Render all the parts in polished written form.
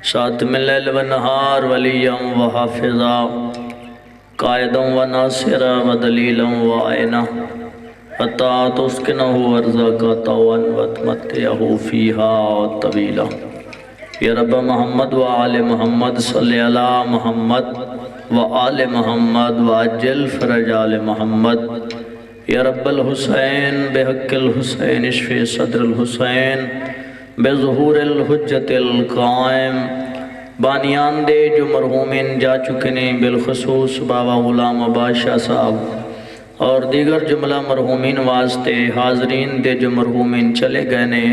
شاتم اللیل والنہار ولیا وحافظا قائدا وناصرا ودلیلا وعینا حتی تسکنہ ارزاقا طوعا وتمتعہ فیہا طویلا۔ یا رب محمد وآل محمد صلی علی محمد وآل محمد وعجل فرج آل محمد۔ یا رب الحسین بحق الحسین اشفی صدر الحسین بظہور الحجت القائم۔ بانیان دے جو مرحومین جا چکنے بالخصوص بابا غلام بادشاہ صاحب اور دیگر جملہ مرحومین واسطے، حاضرین دے جو مرحومین چلے گئے نے،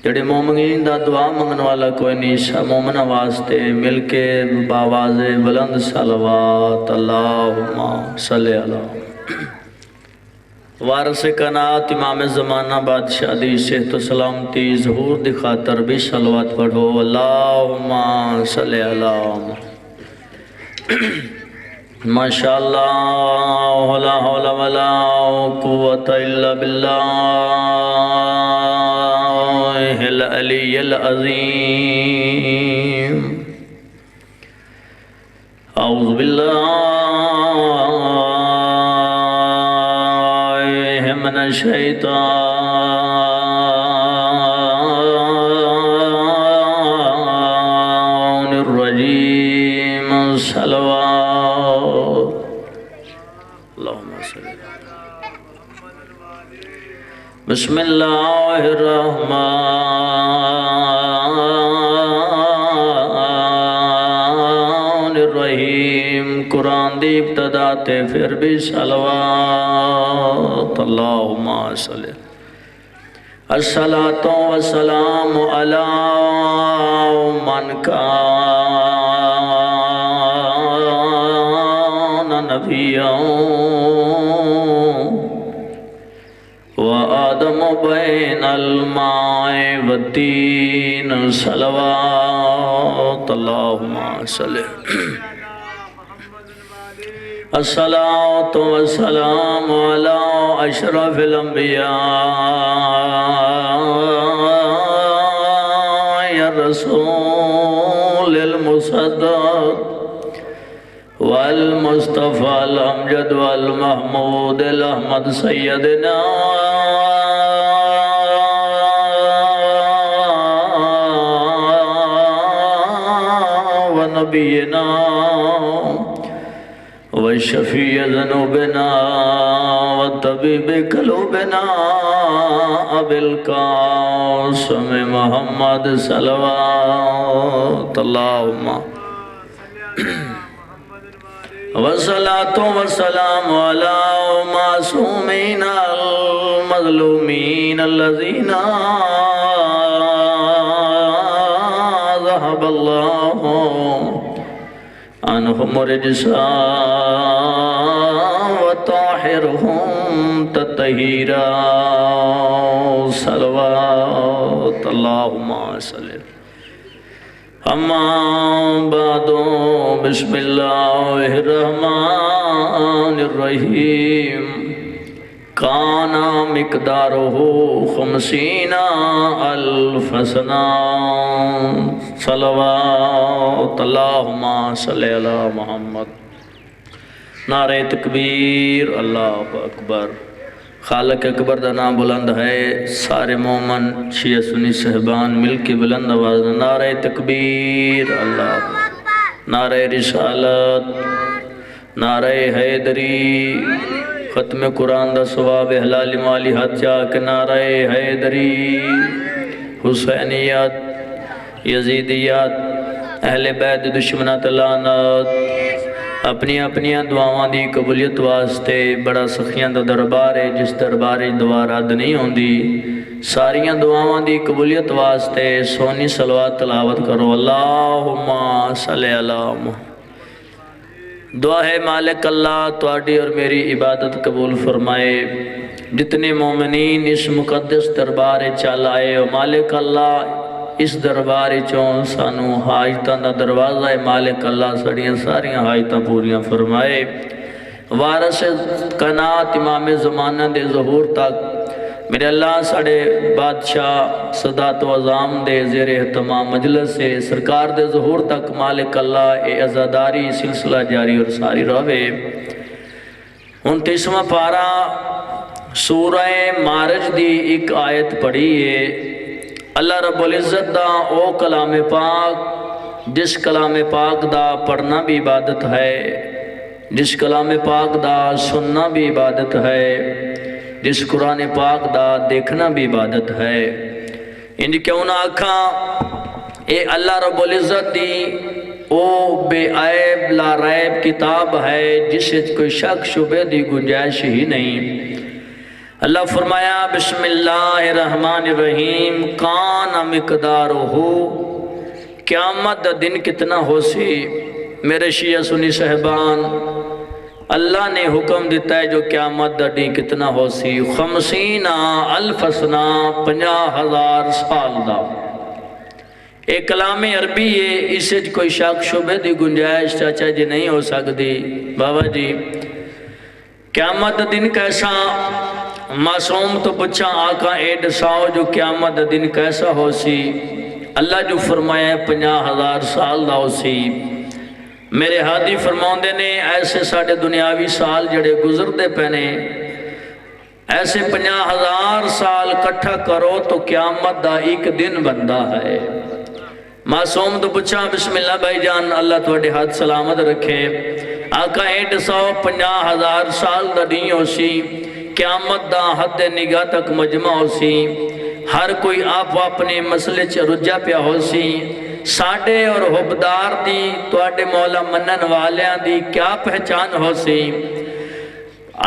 جڑے مومنین دا دعا منگن والا کوئی نہیں، مومنہ واسطے مل کے باواز بلند صلوات اللہم صلی اللہ۔ وارث کائنات امام زمانہ بادشاہ دی صحت و سلامتی ظہور دی خاطر بھی صلوات پڑھو اللہم صلی اللہ۔ ماشاءاللہ لا حول ولا قوت الا باللہ العلی العظیم۔ اعوذ باللہ من الشیطان الرجیم۔ صلوات اللہم صلی اللہ۔ بسم اللہ الرحمن الرحیم۔ قرآن دی ابتدا تے پھر بھی صلوات اللہم صلی اللہ۔ الصلاۃ والسلام علی من کان نبیا وآدم بین الماء والطین۔ صلوات اللہم صلی اللہ۔ الصلاۃ والسلام علی اشرف الانبیاء یا رسول المصدق والمصطفى الامجد والمحمود الاحمد سیدنا ونبینا وشفیع ذنوبنا وطبیب قلوبنا ابی القاسم محمد صلوات اللہم۔ والصلاة والسلام علی معصومین المظلومین الذین ذهب اللہ عنہم رجسا وطاہرہم تطہیرا۔ صلوات اللہم صلی اللہ۔ اما بعد بسم اللہ الرحمن الرحیم۔ کان مقدارہ 50 الف سنہ۔ صلوات اللہم صلی علی محمد۔ نعرہ تکبیر اللہ اکبر۔ خالق اکبر دا نام بلند ہے، سارے مومن شیعہ سنی صحبان مل کے بلند آواز نعرہ تکبیر اللہ، نعرہ رسالت، نعرہ حیدری، ختم قرآن دا ثواب حلال مالی حد جا کے نعرہ حیدری، حسینیت، یزیدیت، اہل بیت دشمنات لعنت، اپنی دعاواں دی قبولیت واسطے بڑا سخیاں دا دربار ہے، جس دربارے دعا رد نہیں ہوندی، ساریاں دعاواں دی قبولیت واسطے سونی صلوات تلاوت کرو اللہم صلی اللہ۔ دعا ہے مالک اللہ تواڈی اور میری عبادت قبول فرمائے، جتنے مومنین اس مقدس دربارے چل آئے ہو مالک اللہ اس دربارے چون سانو حاجتاں دا دروازہ ہے مالک اللہ سڑیاں ساریاں حاجتاں پوریاں فرمائے۔ وارث کائنات امام زمانہ دے ظہور تک میرے اللہ ساڑے بادشاہ صدات و عظام دے زیر اہتمام مجلس سے سرکار دے ظہور تک مالک اللہ اے عزاداری سلسلہ جاری اور ساری روے 29واں پارا سورہ مارج دی ایک آیت پڑھی ہے۔ اللہ رب العزت دا او کلام پاک جس کلام پاک دا پڑھنا بھی عبادت ہے، جس کلام پاک دا سننا بھی عبادت ہے، جس قرآن پاک دا دیکھنا بھی عبادت ہے۔ انج کیوں نہ آکھاں اے اللہ رب العزت دی او بے عیب لا ریب کتاب ہے جس سے کوئی شک شبہ دی گنجائش ہی نہیں۔ اللہ فرمایا بسم اللہ الرحمن الرحیم کان مقدارہو، قیامت دا دن کتنا ہو سی میرے شیعہ سنی صاحبان، اللہ نے حکم دیتا ہے جو قیامت دا دن کتنا ہو سی 50 الف سنہ 50,000 سال دا۔ ایک کلام عربی ہے، اس سے کوئی شک شبہ دی گنجائش چاچا جی نہیں ہو سکتی۔ بابا جی قیامت دا دن کیسا؟ معصوم تو پوچھا آقا اے دساؤ جو قیامت دا دن کیسا ہو سی؟ اللہ جو فرمایا 50,000 سال دا ہو سی۔ میرے ہادی فرماؤندے نے ایسے ساڑھے دنیاوی سال جڑے گزر دے پہنے ایسے 50,000 سال کٹھا کرو تو قیامت دا ایک دن بندہ ہے۔ معصوم تو پوچھا بسم اللہ بھائی جان اللہ توڑے ہاتھ سلامت رکھے، آقا 150,000 سال دا دن ہو سی، قیامت دا حد نگاہ تک مجمع ہو سی، ہر کوئی آپ اپنے مسئلے چ رجا پیا ہو سی، ساڑھے اور حبدار دی توڑے مولا منن والیاں دی کیا پہچان ہو سی؟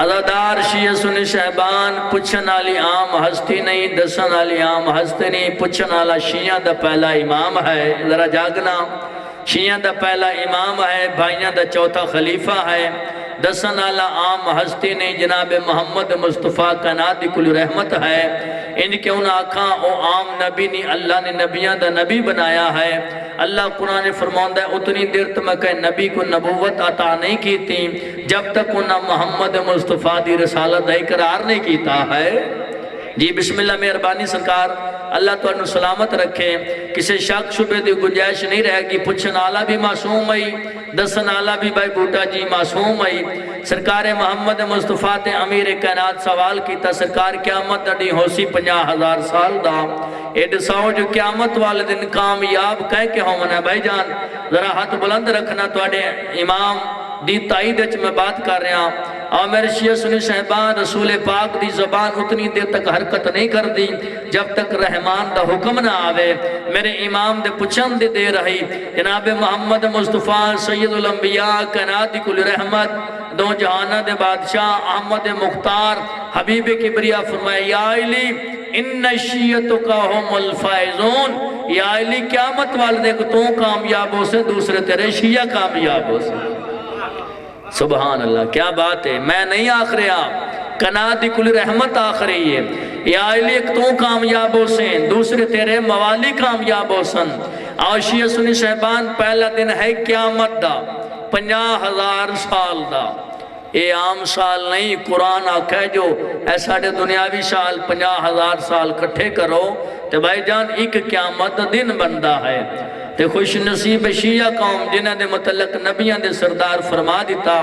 عزادار شیعہ سنی صاحبان پوچھن والی عام ہستی نہیں، دسن والی عام ہستی نہیں، پوچھن والا شیعہ دا پہلا امام ہے، ذرا جاگنا، شیعہ دا پہلا امام ہے، بھائیاں دا چوتھا خلیفہ ہے، دسن والا عام ہستی نہیں، جناب محمد مصطفیٰ کائنات دی کل رحمت ہے۔ ان کیوں نہ آکھاں او عام نبی نہیں، اللہ نے نبیاں دا نبی بنایا ہے۔ اللہ قرآن فرماندہ ہے اتنی دیر تمہیں نبی کو نبوت عطا نہیں کی تھی جب تک انہاں محمد مصطفیٰ دی رسالت اقرار نہیں کیتا ہے۔ جی بسم اللہ مہربانی سرکار اللہ تو انہوں سلامت رکھے، کسی شک شبہ دی گنجائش نہیں رہے گی۔ پوچھن آلہ بھی معصوم ہے، دسن آلہ بھی بھائی بوٹا جی معصوم ہے۔ سرکار محمد مصطفیٰ تے امیر کائنات سوال کیتا سرکار قیامت دی ہو سی 50,000 سال دا، اے دساؤ جو قیامت والے دن کامیاب کہہ کے ہوں منہ بھائی جان ذرا ہاتھ بلند رکھنا توڑے امام دی تائید اچھ میں بات کر رہے ہیں۔ اور میرے شیعہ سنی صاحبان رسول پاک دی زبان اتنی دیر تک حرکت نہیں کر دی جب تک رحمان دا حکم نہ آوے۔ میرے امام دے پچھن دے رہی جناب محمد مصطفیٰ سید الانبیاء کائنات دی کل رحمت دو جہانہ دے بادشاہ احمد مختار حبیب کبریہ فرمائے یا علی ان شیعتکا ہم الفائزون، یا علی قیامت والدے کو تو کامیاب ہو سے دوسرے تیرے شیعہ کامیاب ہو سے۔ سبحان اللہ کیا بات ہے، میں نہیں آخری آپ کائنات دی کل رحمت آخری ہے۔ یا علی ایک تو کامیاب ہو سن دوسرے تیرے موالی کامیاب ہو سن۔ اور شیعہ سنی صاحبان پہلا دن ہے قیامت دا 50,000 سال دا، اے عام سال نہیں، قرآن آکھا ہے جو ایسا دنیاوی سال 50,000 سال کٹھے کرو تو بھائی جان ایک قیامت دن بندہ ہے۔ تے خوش نصیب شیعہ قوم جنہ دے متعلق نبیان دے سردار فرما دیتا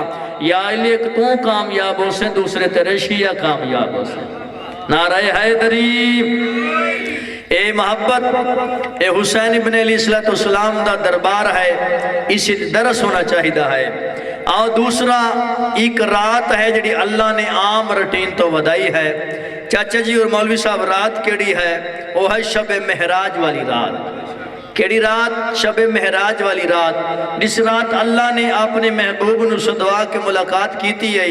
یا علی ایک تو کامیاب ہو سے دوسرے تیرے شیعہ کامیاب ہو سے۔ نعرہ حیدری، اے محبت، اے حسین ابن علیہ السلام دا دربار ہے، اسی درس ہونا چاہیدہ ہے۔ اور دوسرا ایک رات ہے جڑی اللہ نے عام رٹین تو ودائی ہے۔ چاچا جی اور مولوی صاحب رات کیڑی ہے؟ وہ ہے شب مہراج والی رات۔ کیڑی رات؟ شب مہراج والی رات، جس رات اللہ نے اپنے محبوب نو صدوا کے ملاقات کیتی ہے۔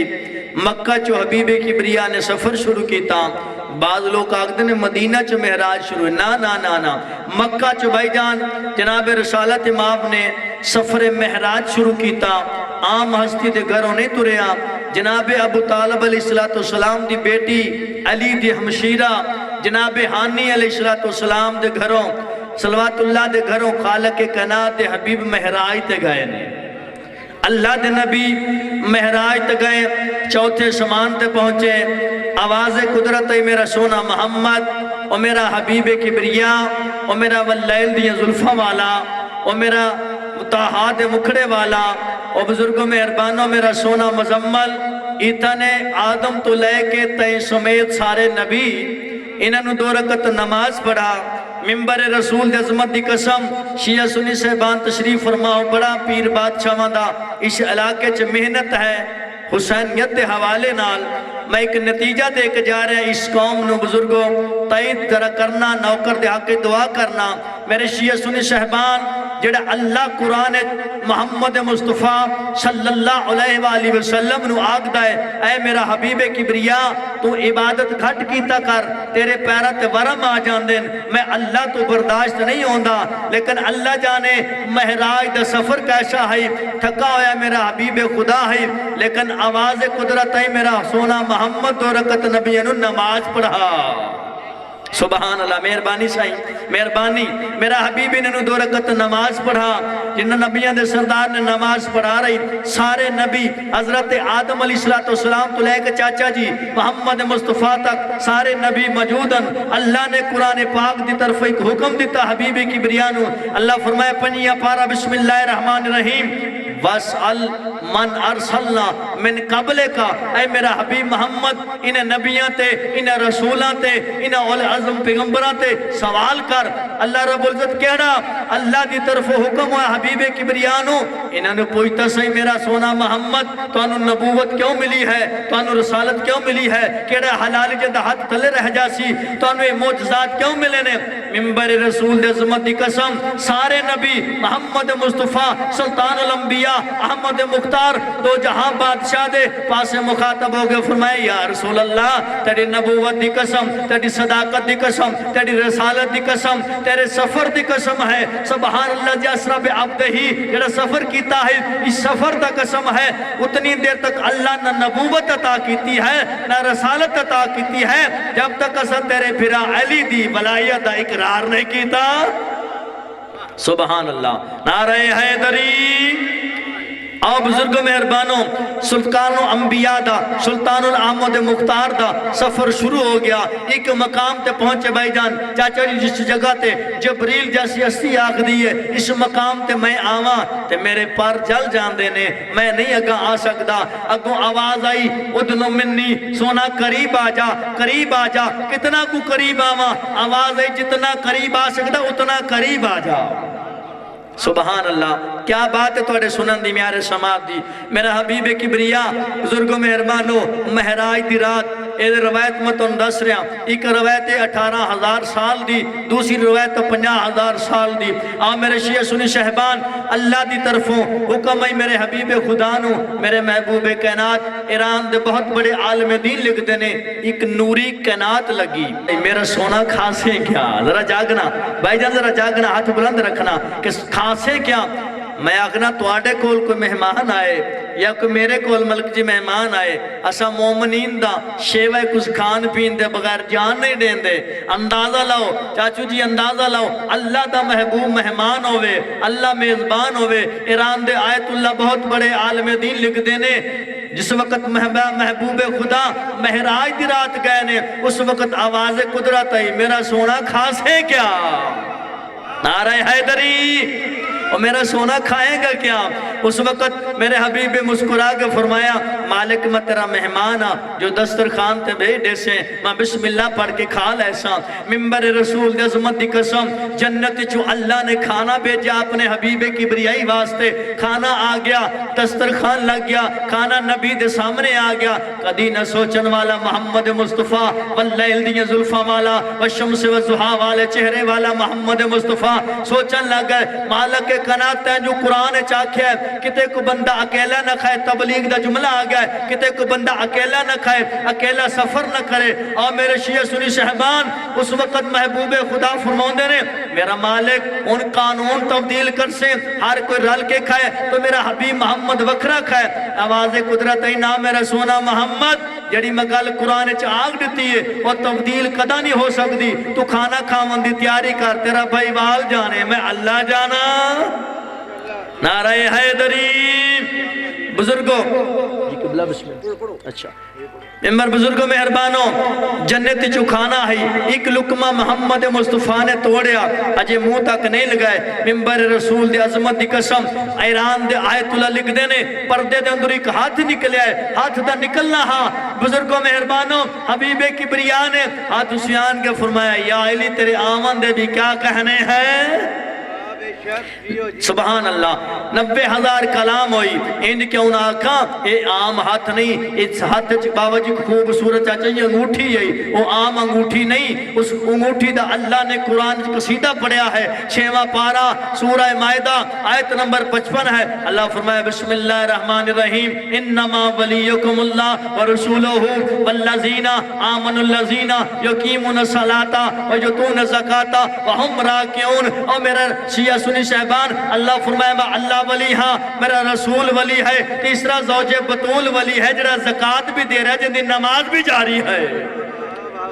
مکہ چو حبیب کبریہ نے سفر شروع کیتا، بعض لوگ آگدے نے مدینہ چو مہراج شروع، نا مکہ چو بھائی جان جناب رسالت امام نے سفر مہراج شروع کیتا۔ عام ہستی دے گھروں نہیں تریا، جناب ابو طالب علیہ السلام دی بیٹی علی دی ہمشیرہ جناب حانی علیہ السلام دے گھروں صلوات اللہ دے گھروں خالق کائنات دے حبیب مہراج تے گئے نے، اللہ دے نبی مہراج تے گئے۔ چوتھے سمان تے پہنچے، آواز قدرت ہے میرا سونا محمد، او میرا حبیب کبریا، او میرا واللیل دیا زلفہ والا، او میرا تاہاد مکھڑے والا، او بزرگوں مہربانوں میرا سونا مزمل، اتنے آدم تو لے کے تے سمیت سارے نبی انہوں 2 رکعت نماز پڑھا۔ ممبر رسول دے عظمت دی قسم شیعہ سنی صاحبان تشریف فرماؤ، بڑا پیر بادشاہ دا اس علاقے چ محنت ہے حسینیت دے حوالے نال۔ میں ایک نتیجہ دے کے جا رہا ہے اس قوم نو بزرگوں تائید کرنا، نوکر دے حق دعا کرنا۔ میرے شیعہ سنی صاحبان جڑا اللہ قرآن محمد مصطفیٰ صلی اللہ علیہ وآلہ وسلم نو آگ دائے، اے میرا حبیب کبریا تو عبادت گھٹ کیتا کر، تیرے پیرات ورم آ جان دین، میں اللہ تو برداشت نہیں ہوندہ، لیکن اللہ جانے مہراج دا سفر کیسا ہے، تھکا ہویا میرا حبیب خدا ہے، لیکن آواز قدرت ہے میرا سونا محمد 2 رکعت نبی انہوں نماز پڑھا۔ سبحان اللہ، مہربانی سائیں، مہربانی، میرا حبیب انہوں 2 رکعت نماز پڑھا۔ جن نبیان دے سردار نے نماز پڑھا رہی، سارے نبی حضرت آدم علیہ السلام تو لے کے چاچا جی محمد مصطفیٰ تک سارے نبی موجودن۔ اللہ نے قرآن پاک دی طرف ایک حکم دیتا حبیب کبریانو، اللہ فرمائے پنیا پارا بسم اللہ الرحمن الرحیم، وَاسْأَلْ مَنْ أَرْسَلْنَا مِنْ قَبْلِ کا، اے میرا حبیب محمد انہیں نبیاں تے، انہیں رسولاں تے، انہیں اول عظم پیغمبراں تے سوال کر۔ اللہ رب العزت کہہ رہا، اللہ دی طرف حکم ہوا حبیب کبریانو، انہوں نے پوچھتا صحیح میرا سونا محمد تو انہوں نبوت کیوں ملی ہے، تو انہوں رسالت کیوں ملی ہے، کہڑا حلال جدہ حد تلے رہ جاسی، تو انہوں معجزات کیوں ملے نے؟ ممبر رسول دے عظمت دی قسم سارے نبی محمد مصطفیٰ سلطان الانبیاء احمد مختار 2 جہاں بادشاہ دے پاسے مخاطب ہو گئے، فرمائے یا رسول اللہ تیری نبوت دی قسم، تیری صداقت دی قسم، تیری رسالت دی قسم، تیرے سفر دی قسم ہے، سبحان اللہ جی اسرا بے عبدہ ہی جڑا سفر کیتا ہے، اس سفر دا قسم ہے، اتنی دیر تک اللہ نہ نبوت عطا کیتی ہے نہ رسالت عطا کیتی ہے جب تک اسا تیرے پھرا علی دی ولایت دا اقرار نہیں کیتا۔ سبحان اللہ، نعرہ حیدری۔ آؤ بزرگ مہربانوں، سلطان الانبیاء دا، سلطان العامد مختار دا سفر شروع ہو گیا۔ ایک مقام تے پہنچے بھائی جان، چاچا جی جس جگہ تے جبریل جیسی ہستی آگ دیئے اس مقام تے میں آواں تے میرے پار جل جان دینے، میں نہیں اگاں آ سکتا۔ اگوں آواز آئی ادنو منی، سونا قریب آجا، قریب آجا، کتنا کو قریب آواں؟ آواز آئی جتنا قریب آ سکتا اتنا قریب آجا۔ سبحان اللہ، کیا بات ہے توڑے سنن دی میارے سماعت دی۔ میرا حبیب کبریا بزرگوں مہربانوں مہراج دی رات، ایک روایت متن دس رہا، ایک روایت 18,000 سال دی، دوسری روایت 50,000 سال دی۔ آؤ میرے شیعہ سنی شہبان، اللہ دی طرفوں حکم ہے میرے حبیب خدا نو، میرے محبوب کائنات ایران دے بہت بڑے عالم دین لکھ دینے، ایک نوری کائنات لگی۔ میرا سونا کھاسے کیا؟ ذرا جاگنا بھائی جان، ذرا جاگنا، ہاتھ بلند رکھنا کہ کھاسے کیا؟ میں آگنا تو آڈے کول کوئی مہمان آئے یا کوئی میرے کول ملک جی مہمان آئے، اسا مومنین دا شیوہ کچھ کھان پین دے بغیر جان نہیں دین دے۔ اندازہ لاؤ چاچو جی، اندازہ لاؤ، اللہ دا محبوب مہمان ہوئے، اللہ میزبان ہوئے، ایران دے آیت اللہ بہت بڑے عالم دین لکھ دینے۔ جس وقت محبوب خدا مہراج دی رات گئے نے، اس وقت آواز قدرت آئی، میرا سونا کھاس ہے کیا؟ نعرہ حیدری، اور میرا سونا کھائیں گا کیا؟ اس وقت میرے حبیب مسکرا کے فرمایا، مالک میں تیرا مہمانا جو دسترخوان تے بھیڑے سے میں بسم اللہ پڑھ کے کھا لیسا۔ ممبر رسول دے عظمت دی قسم جنت چو اللہ نے کھانا بھیجا اپنے حبیب کبریائی واسطے، کھانا آ گیا، دسترخوان لگ گیا، کھانا نبی دے سامنے آ گیا۔ کدی نہ سوچن والا محمد مصطفیٰ، واللیل دیاں زلفاں والا، والشمس والضحیٰ والے چہرے والا محمد مصطفیٰ سوچن لگ گئے، مالک قنات ہے جو قرآن چاکھے ہے، کتے کو بندہ اکیلا نہ کھائے، تبلیغ دا جملہ آ گیا ہے، کتے کو بندہ اکیلا نہ کھائے، اکیلا سفر نہ کرے۔ اور میرے شیعہ سنی شہبان اس وقت محبوب خدا فرماؤندے نے، میرا مالک ان قانون تبدیل کر سے ہر کوئی رل کے کھائے تو میرا حبیب محمد وکھرا کھائے۔ آواز قدرت ہے نام میرا سونا محمد، جڑی مگل قرآن آگ دیتی ہے اور تبدیل قدا نہیں ہو سکتی۔ تو کھانا کھاون دی تیاری کر، تیرا بھائی وال جانے میں اللہ جانا۔ نعرہ حیدری، بزرگوں اچھا ممبر بزرگوں مہربانوں جنت چو کھانا ہے ایک لقمہ محمد مصطفیٰ نے توڑیا اجے منہ تک نہیں لگائے ممبر رسول دے عظمت دی قسم ایران دے آیت اللہ لکھ دینے پردے دے اندر ایک ہاتھ نکلے آئے ہاتھ دا نکلنا ہاں بزرگوں مہربانوں حبیب کبریا نے ہاتھ حسیان کے فرمایا یا علی تیرے آمن دے بھی کیا کہنے ہیں سبحان اللہ 90,000 کلام ہوئی ان کے ان آقا یہ عام ہاتھ نہیں اس ہاتھ بابا جی خوبصورت چاچا یہ انگوٹھی ہے وہ عام انگوٹھی نہیں اس انگوٹھی دا اللہ نے قرآن قصیدہ پڑھیا ہے 6واں پارہ سورہ مائدہ آیت نمبر 55 ہے اللہ فرمایا بسم اللہ الرحمن الرحیم انما ولیکم اللہ ورسولہ والذین آمنوا الذین یقیمون الصلاۃ ویؤتون الزکاۃ وہم راکعون اور میرا شیعہ سنی صاحبان اللہ فرمایا میں اللہ ولی ہاں میرا رسول ولی ہے تیسرا زوج بطول ولی ہے جڑا زکاة بھی دے رہا ہے جن دی نماز بھی جاری ہے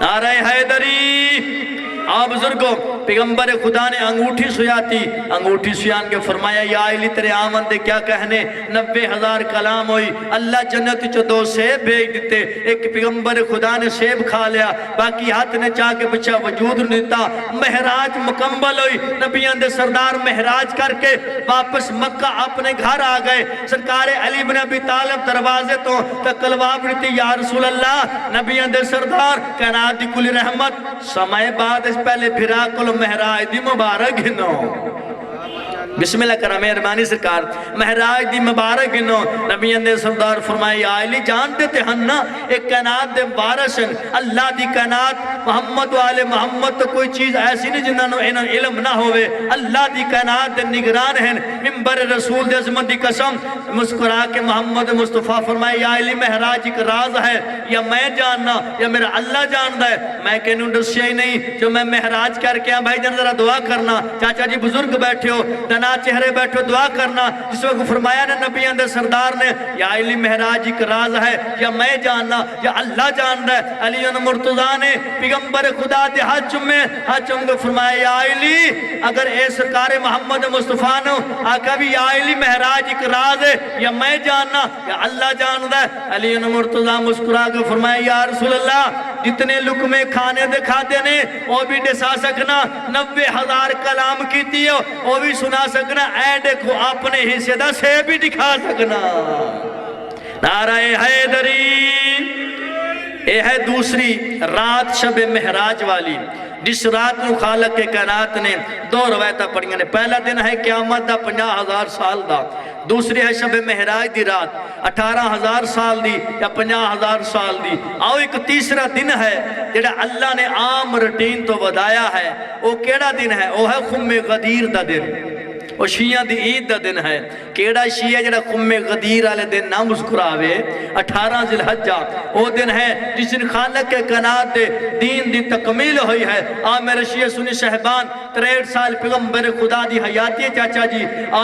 نعرہ حیدری آپ بزرگوں پیغمبر خدا نے انگوٹھی سیاتی انگوٹھی سیان کے فرمایا یا علی تیرے آمن دے کیا کہنے 90,000 کلام ہوئی اللہ جنت چو 2 سیب بھیج دیتے ایک پیغمبر خدا نے سیب کھا لیا باقی ہاتھ نے چاہ کے بچہ وجود نہیں دیتا مہراج مکمل ہوئی نبیان دے سردار مہراج کر کے واپس مکہ اپنے گھر آ گئے سرکار علی بن ابی طالب دروازے تو تکلوا بڑھتی یا رسول اللہ نبیان دے سردار کائنات دی کلی رحمت سمائے بعد اس پہلے پھرا کلو مہراج دی مبارک گنو بسم اللہ کرا مہربانی سرکار مہراج دی مبارک گنو نبی اندے سردار فرمائے یا علی جان دیتے ہننا ایک کائنات دے بارشن اللہ دی کائنات محمد و آل محمد تو کوئی چیز ایسی نہیں جنہوں علم نہ ہوئے اللہ دی کائنات دے نگران ہیں ممبر رسول دے عظمت دی قسم مسکرا کے محمد مصطفیٰ فرمائے یا علی مہراج ایک راز ہے یا میں جاننا یا میرا اللہ جاندا ہے میں کہنوں ڈسیا ہی نہیں جو میں مہراج کر کے بھائی جان ذرا دعا کرنا چاچا جی بزرگ بیٹھے ہو تنا چہرے بیٹھو دعا کرنا جس وقت فرمایا نے نبی اندر سردار نے یا علی مہراج ایک راز ہے یا میں جاننا یا اللہ جاننا ہے علی مرتضیٰ نے پیغمبر خدا دے حج میں فرمایا یا علی اگر اے سرکار محمد مصطفیٰ نے آقا بھی یا علی مہراج ایک راز ہے یا میں جاننا یا اللہ جاننا ہے علی مرتضیٰ مسکرا کے فرمایا یا رسول اللہ جتنے لقمے کھانے دے کھاتے نے وہ بھی ڈسا سکنا 90,000 کلام کیتی ہو وہ بھی سنا سکنا ایڈے کو اپنے حصے دا سے بھی دکھا سکنا نعرہ حیدری یہ ہے دوسری رات شب مہراج والی جس رات نو خالق کے کائنات نے 2 روایتہ پڑھیں نے پہلا دن ہے قیامت دا 50,000 سال دا دوسری ہے شب مہراج دی رات 18,000 سال دی یا 50,000 سال دی آؤ ایک تیسرا دن ہے جڑا اللہ نے عام روٹین تو ودایا ہے وہ کیڑا دن ہے وہ ہے خم غدیر دا دن وہ شیعہ دی عید دا دن ہے کیڑا شیعہ جڑا خم غدیر والے دن نہ مسکراوے 18 ذی الحجہ وہ دن ہے جس دن خالق کے کائنات دے دین دی تکمیل ہوئی ہے میرے شیعہ سنی صاحبان 63 سال پیغمبر خدا دی حیاتی چاچا جی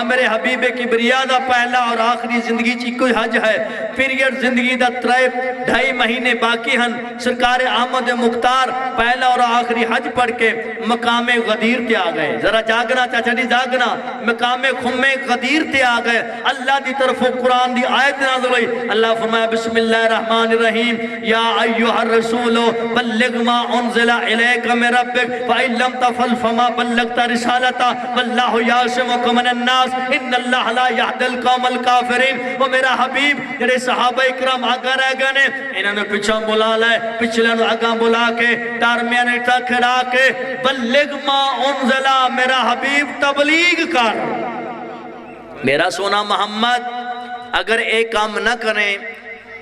میرے حبیب کبریا دا پہلا اور آخری زندگی چی کوئی حج ہے پیریڈ زندگی دا 2.5 مہینے باقی ہن سرکار احمد مختار پہلا اور آخری حج پڑھ کے مقام غدیر تے آ گئے ذرا جاگنا چاچا جی جاگنا مقام خم غدیر تے آ گئے اللہ دی طرف قرآن دی آیت نازل ہوئی اللہ فرمایا بسم اللہ الرحمن الرحیم یا ایوہ الرسول بلغ ما انزل الیک من ربک فإن لم تفعل فما بلغت رسالتا واللہ یعصمک من الناس ان اللہ لا یہدی القوم الکافرین وہ میرا حبیب جڑے صحابہ اکرام آگا رہ گئے نے انہوں نے پچھا بلا لائے پچھلے آگا بلا کے دارمیان اٹھا کھڑا کے بلغ ما انزل میرا حبیب تبلیغ کر میرا سونا محمد اگر ایک کام نہ کریں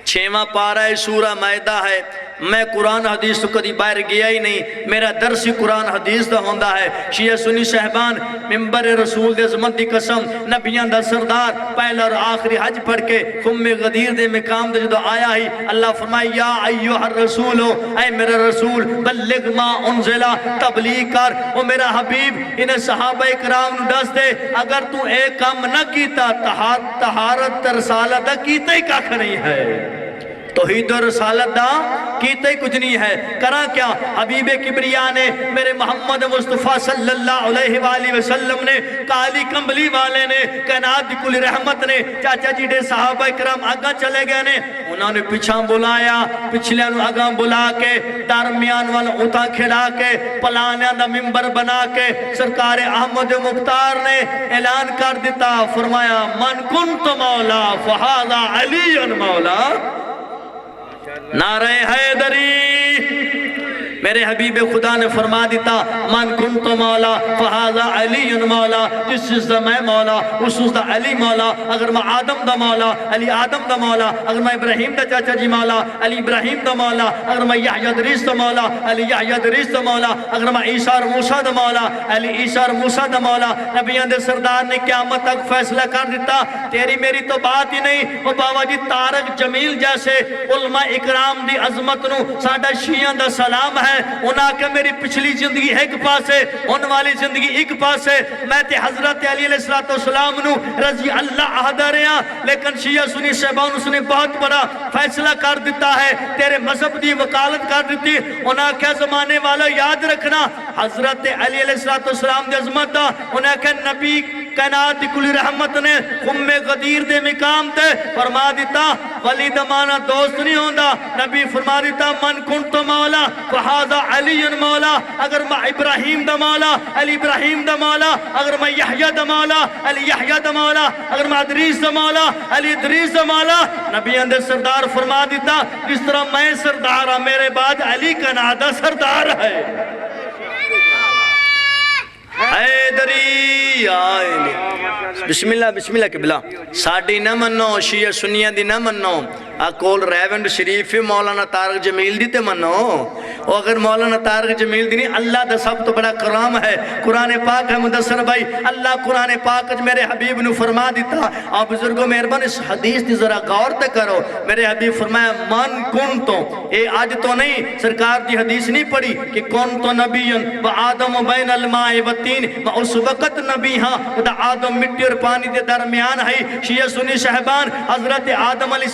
6واں پارہ سورہ مائدہ ہے میں قرآن حدیث تو کدی باہر گیا ہی نہیں میرا درسی قرآن حدیث دا ہوندہ ہے شیعہ سنی صاحبان ممبر رسول دے عظمت دی قسم نبیان دا سردار پہلا اور آخری حج پڑھ کے خم غدیر دے مقام دے جدو آیا ہی اللہ فرمائے یا ایوہ الرسول اے میرا رسول بلغ ما انزلہ تبلیغ کر وہ میرا حبیب انہیں صحابہ اکرام دس دے اگر تو ایک کام نہ کیتا طہارت رسالت کیتا ہی کاکھ نہیں ہے توحید و رسالت دا کیتے کچھ نہیں ہے، کرا کیا؟ حبیب کبریا نے، میرے محمد مصطفیٰ صلی اللہ علیہ وآلہ وسلم نے، کالی کمبلی والے نے، کائنات کل رحمت نے، چاچا جی دے صحابہ اکرام آگاں چلے گئے نے، انہوں نے پیچھاں بلایا، پچھلے آگاں بلا کے، درمیان والا اتاں کھلا کے، پلانیاں دا ممبر بنا کے، سرکار احمد مختار نے اعلان کر دیتا، فرمایا من کنت مولا فہذا علی مولا، نعرہ حیدری۔ میرے حبیب خدا نے فرما دیتا من کنت مولا فہذا علی مولا، جس چیز دا میں مولا اس چیز دا علی مولا، اگر میں آدم دا مولا علی آدم دا مولا، اگر میں ابراہیم دا چاچا جی مولا علی ابراہیم دا مولا، اگر میں یحییٰ ادریس دا مولا علی یحییٰ ادریس دا مولا، اگر میں عیسیٰ اور موسیٰ دا مولا علی عیسیٰ اور موسیٰ دا مولا۔ نبیان دے سردار نے قیامت تک فیصلہ کر دیتا، تیری میری تو بات ہی نہیں، وہ بابا جی طارق جمیل جیسے علماء اکرام دی عظمت نو ساڈا شیعہ دا سلام ہے، انہاں کہ میری پچھلی زندگی ایک پاسے، ان والی زندگی ایک پاسے، میں تے حضرت علی علیہ السلام نو رضی اللہ عہدہ رہا، لیکن شیعہ سنی صحبان اس نے بہت بڑا فیصلہ کر دیتا ہے، تیرے مذہب دی وکالت کر دیتی، انہاں کہ زمانے والا یاد رکھنا حضرت علی علیہ السلام دے عظمت دا، انہاں کہ نبی کائنات کل رحمت نے خم غدیر دے مقام تے فرما دیتا ولی دمانا دوست نہیں ہوندہ، نبی فرما دیتا من کنت مولا فہذا علی مولا، اگر میں ابراہیم دا مولا علی ابراہیم دا مولا، اگر میں یحییٰ دا مولا علی یحییٰ دا مولا، اگر میں ادریس دا مولا علی ادریس دا مولا۔ نبی اندر سردار فرما دیتا جس طرح میں سردار ہوں میرے بعد علی کا نادہ سردار ہے۔ حیدری آئے بسم اللہ قبلہ ساڑھی نہ منو، شیعہ سنیہ دی نہ منو، اکول ریونڈ شریف مولانا طارق جمیل دی تے منو، اور اگر مولانا طارق جمیل دی نہیں، اللہ دا سب تو بڑا کرام ہے، قرآن پاک ہے مدثر بھائی، اللہ قرآن پاک میرے حبیب نو فرما دیتا، آپ بزرگوں مہربان اس حدیث دی ذرا غور تے کرو، میرے حبیب فرمایا من کنتو، اے آج تو نہیں سرکار دی حدیث نہیں پڑھی کہ کنتو نبیون و آدم بین الماء و تین، و اس وقت نبی ہاں دا آدم مٹی اور پانی دے درمیان ہے۔ شیعہ سنی صحبان حضرت آدم علیہ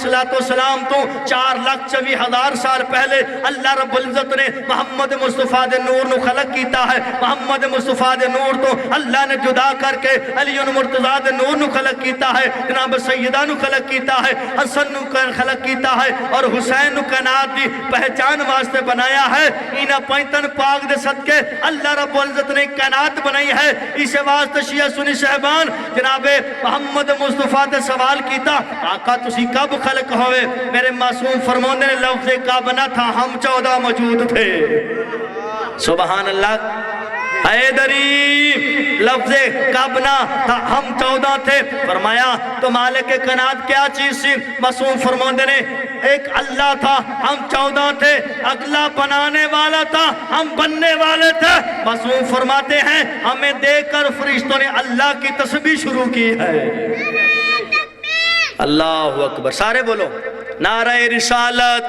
السلام تو 4,24,000 سال پہلے اللہ رب العزت نے محمد مصطفیٰ دے نور نو خلق کیتا ہے، محمد مصطفیٰ دے نور تو اللہ نے جدا کر کے علی مرتضیٰ دے نور نو خلق کیتا ہے، جناب سیدہ نو خلق کیتا ہے، حسن نو خلق کیتا ہے، اور حسین نو کائنات دی پہچان واسطے بنایا ہے۔ انہاں پینتن پاک دے صدقے اللہ رب العزت نے کائنات بنائی ہے، اسے واسطے شیعہ سنی صحبان جناب محمد مصطفیٰ دے سوال کیتا آقا تسی کب خلق ہوئے؟ میرے معصوم فرمانے نے لفظ کعب نہ تھا، ہم 14 موجود تھے۔ سبحان اللہ، حیدری لفظ کعب نہ تھا، ہم 14 تھے۔ فرمایا تو مالک کائنات کیا چیز سی؟ معصوم فرمانے نے ایک اللہ تھا، ہم 14 تھے، اگلا بنانے والا تھا، ہم بننے والے تھے۔ معصوم فرماتے ہیں ہمیں دیکھ کر فرشتوں نے اللہ کی تسبیح شروع کی ہے۔ اللہ اکبر، سارے بولو نعرہ رسالت،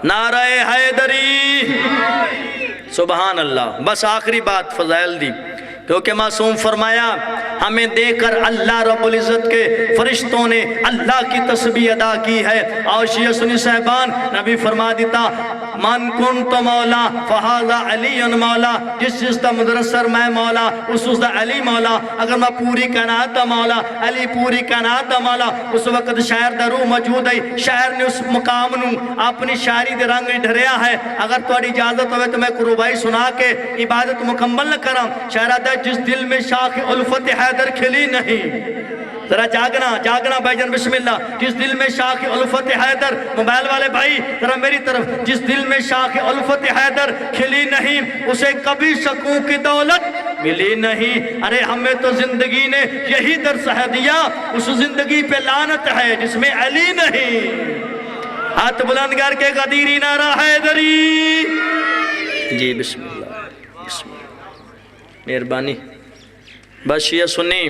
نعرہ حیدری، سبحان اللہ۔ بس آخری بات فضائل دی، کیونکہ معصوم فرمایا ہمیں دیکھ کر اللہ رب العزت کے فرشتوں نے اللہ کی تسبیح ادا کی ہے۔ اور شیعہ سنی صحبان نبی فرما دیتا من کنت مولا فہذا علی مولا، جس چیز دا مدرسر میں مولا اس چیز دا علی مولا، اگر میں پوری کائنات دا مولا علی پوری کائنات دا مولا۔ اس وقت شاعر دا روح موجود ہے، شاعر نے اس مقام نو اپنی شاعری دے رنگ ڈھریا ہے۔ اگر تھوڑی اجازت ہوئے تو میں قربائی سنا کے عبادت مکمل نہ کرام۔ شاعرہ دا جس دل میں شاخ الفت حیدر کھلی نہیں، ذرا جاگنا بھائی جان بسم اللہ، جس دل میں شاخ الفت حیدر، موبائل والے بھائی ذرا میری طرف، جس دل میں شاخ الفت حیدر کھلی نہیں اسے کبھی سکوں کی دولت ملی نہیں۔ ارے ہمیں تو زندگی نے یہی درس ہے دیا، اس زندگی پہ لعنت ہے جس میں علی نہیں۔ ہاتھ بلند کر کے غدیری نعرہ حیدری، جی بسم اللہ بسم اللہ، مہربانی۔ بس شیعہ سنی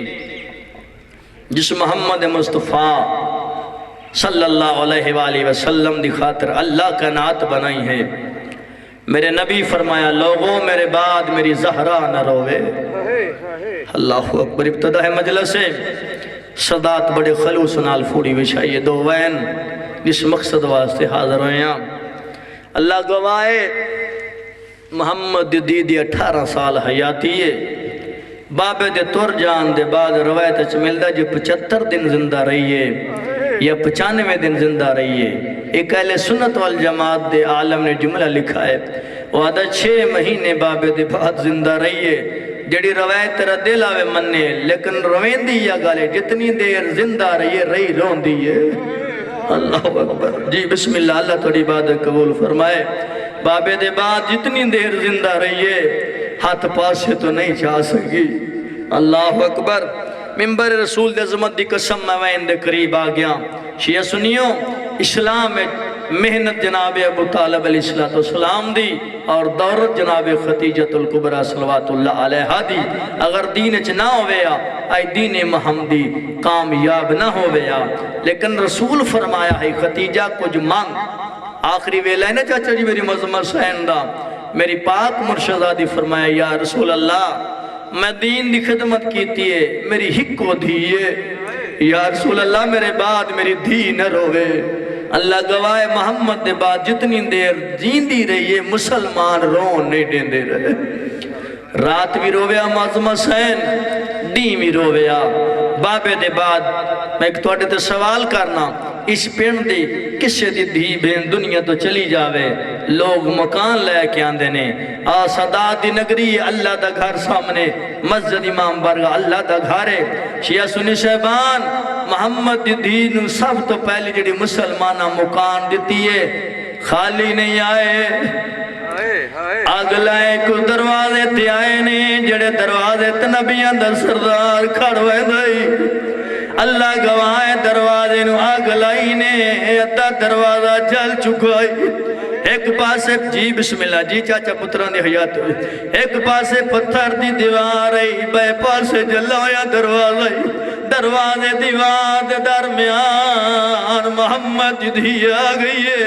جس محمد مصطفیٰ صلی اللہ علیہ وآلہ وسلم دی خاطر اللہ کا نعت بنائی ہے، میرے نبی فرمایا لوگوں میرے بعد میری زہرا نہ روے۔ اللہ اکبر۔ ابتدا ہے مجلس سے صدات بڑے خلوص نال پھوڑی وچھائیے دو وین جس مقصد واسطے حاضر ہوئے ہیں۔ اللہ گواہے محمد دیدی 18 سال حیاتی ہے، بابے دے تر جان دے بعد روایت اچھ ملدا جو 75 دن زندہ رہی ہے یا 95 دن زندہ رہی ہے۔ ایک اہل سنت والجماعت دے عالم نے جملہ لکھا ہے، وہ آدھا 6 مہینے بابے دے بعد زندہ رہی ہے، جڑی روایت تیرا دل آوے مننے، لیکن روین دی یا گالے جتنی دیر زندہ رہی ہے رہی رون دی ہے۔ اللہ اکبر جی بسم اللہ، اللہ تھوڑی عبادت قبول فرمائے۔ بابے دے بعد جتنی دیر زندہ رہی ہے ہاتھ پاسے تو نہیں چاہ سکی۔ اللہ اکبر، ممبر رسول دے عظمت دی قسم میں وین دے قریب آ گیا۔ شیعہ سنیوں، اسلام میں محنت جناب ابو طالب علیہ السلام دی اور دورت جناب خدیجۃ الکبریٰ صلوات اللہ علیہ دی، اگر دین اچ نہ ہویا آئی دین محمدی کامیاب نہ ہویا، لیکن رسول فرمایا ہے خدیجہ کچھ مانگ۔ آخری ویلہ ہے نا چاچا جی میری مذمت سہندہ، میری پاک مرشدہ دی فرمایا یا رسول اللہ میں دین دی خدمت کیتی ہے، میری ہک کو دیئے، یا رسول اللہ میرے بعد میری دھی نہ روے۔ اللہ گواہ محمد دے بعد جتنی دیر جیندی رہی ہے مسلمان رون نہیں دیندے رہے۔ رات بھی رویا معظم حسین، دین بھی رویا۔ بابے دے بعد میں ایک توڑے تے سوال کرنا، اس پینڈ دی کسے دی دھی بین دنیا تو چلی جاوے، لوگ مکان لے کے آندے نے، آسادات دی نگری اللہ دا گھر سامنے، مسجد امام برگاہ اللہ دا گھارے۔ شیعہ سنی شہبان محمد دی دین سب تو پہلی جڑی مسلمانہ مکان دیتی ہے، خالی نہیں آئے، اگلائے کو دروازے تے آئے نے، جڑے دروازے تے نبیاں در سردار کھڑوے دائی۔ اللہ گواہ دروازے نو اگلائی نے، ادھا دروازہ جل چکائی۔ ایک پاسے جی بسم اللہ جی چاچا پتران دی حیات ہوئی، ایک پاسے پتھر دی دیوار آئی، بے پاسے جلایا دروازہ آئی، دروازے دیوار دے درمیان محمد دی آ گئی ہے،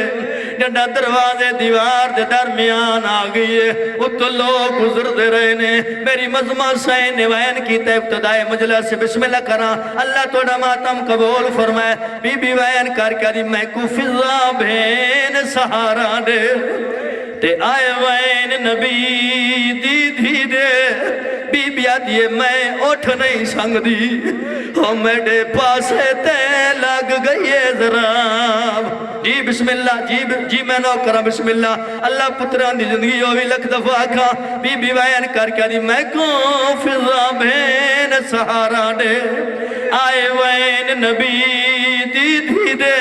جنڈا دروازے دیوار دے درمیان آ گئی ہے، اتو لوگ گزر دے رہے نے۔ میری مظمہ سین وین کی تے ابتدائی مجلس سے بسم اللہ کرا، اللہ توڑا ماتم قبول فرمائے۔ بی بی وین کر کے دی میں کو فضا بین سہارا دے، تے آئے وین نبی دی دے، بی بی آدھیے میں اٹھ نہیں سنگ دی، او میڈے پاسے تے لگ گئی ذراب۔ جی بسم اللہ جی میں نو کرا بسم اللہ، اللہ پتران دی زندگی ہوئی لکھ دفعہ کھا۔ بی بی وین کر کے دی میں کو فضا بین سہارا دے، آئے وین نبی دی دے،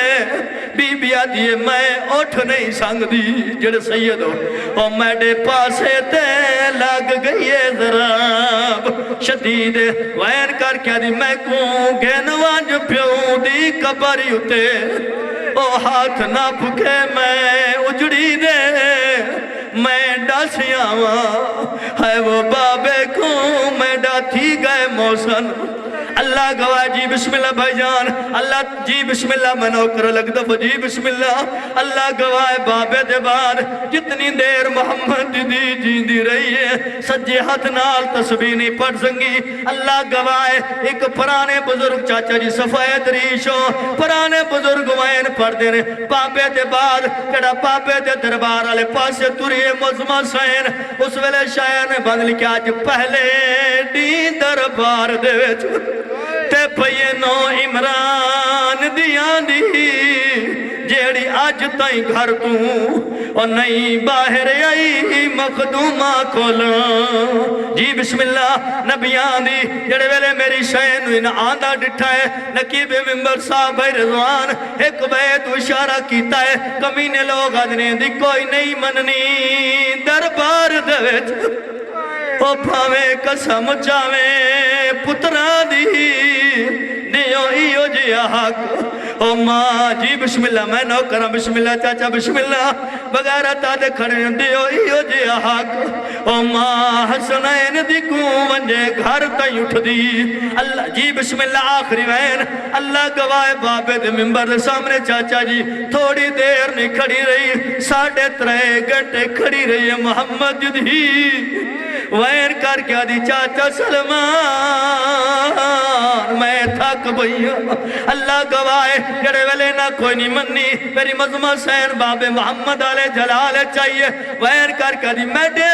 بی بی آدھیے میں اٹھ نہیں سنگ دی، جڑے سید ہو او میڈے پاسے تے لگ گئی ذراب شدید۔ وین کر کے دی میں کو گینوانج پیوں دی کبری اتے، او ہاتھ نہ پھکے میں اجڑی دے، میں ڈاسیاں ہے وہ بابے کو میں ڈاتی گئے موسن۔ اللہ گواہ جی بسم اللہ بھائی جان، اللہ جی بسم اللہ میں نوکر لگ دفع جی بسم اللہ۔ اللہ گواہ بابے دے بعد جتنی دیر محمد دی جیندی رہی ہے سجے ہاتھ نال تسبیح نہیں پڑھ سنگی۔ اللہ گواہ ایک پرانے بزرگ چاچا جی صفحہ دریشوں پرانے بزرگ وین پڑھ دے رہے، بابے دے بعد کڑا بابے دے دربار آلے پاسے توریے مزمہ سین، اس ویلے شاعر نے بند لکھا آج پہلے دین دربار دے ویچ تے پینو عمران دیاں دی، جیڑی آج تائیں گھر توں اور نئی باہر آئی مخدومہ کھولا۔ جی بسم اللہ نبیان دی جڑے ویلے میری شہن ان آندھا ڈٹھا ہے، نقیب ممبر صاحب رضوان ایک بیت اشارہ کیتا ہے، کمینے لوگ آدھنے دی کوئی نہیں مننی دربار دویت، او پھاوے قسم چاوے پتران دی دیو ایو جی حق۔ او ماں جی بسم اللہ میں نو کرم بسم اللہ چاچا بسم اللہ بغیرہ تا دے کھڑے دیو ایو جی حق۔ او ماں حسنین دی کو ونجے گھر تائیں اٹھ دی۔ اللہ جی بسم اللہ آخری وین اللہ گواہ بابے دے ممبر دے سامنے چاچا جی تھوڑی دیر نہیں کھڑی رہی، 3.5 گھنٹے کھڑی رہی ہے محمد دی وین کر کے آدھی چاچا سلمان میں تھک بھئی اللہ گواہ جڑے ویلے نہ کوئی نہیں منی میری مظمہ سین باب محمد علیہ جلال چاہیے وین کر کے آدھی میں دے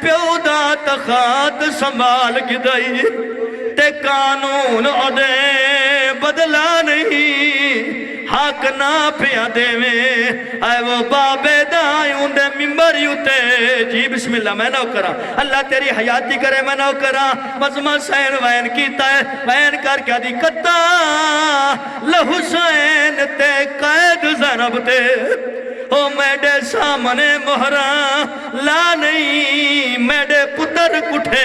پیو دا تخات سنبھال کی دائی تے قانون عدے بدلا نہیں حق نہ پیا دے میں اے وہ بابے دائیوں دے ممبری ہوتے جی بسم اللہ میں نہ کرا اللہ تیری حیاتی کرے میں نہ کرا مظمہ سین وین کیتا ہے وین کر کے دی کتا لحسین تے قید زنب تے او میڈے سامنے مہران لا نہیں میڈے پتر کٹھے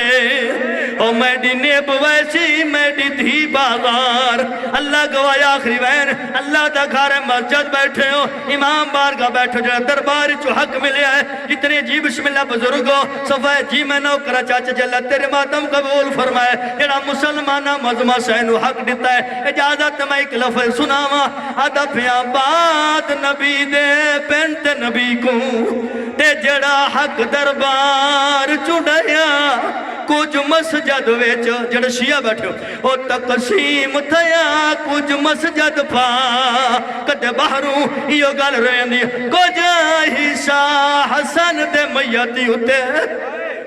او میڈی نیب ویسی میڈی دھی بازار اللہ گواہ آخری وین اللہ دا گھر مسجد بیٹھے ہو امام بارگاہ بیٹھو جو دربار چو حق ملے ہے جتنے جی بسم اللہ بزرگو صفحہ جی میں نو کرا چاچا جلہ تیرے ماتم قبول فرمائے جڑا مسلمانہ مظمہ سینو حق دیتا ہے اجازت میں ایک لفظ سناوا ادفیاں بات نبی دے پینٹ نبی کو تے جڑا حق دربار چڑھیا کچھ مسجد ویچ جڑا شیعہ بیٹھے ہو او تقسیم تھیا کچھ مسجد پا کدے باہروں یہ گل رہن دی کو جاہی شاہ حسن دے میتی ہوتے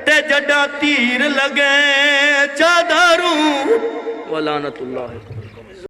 تے جڑا تیر لگے چادروں ولعنت اللہ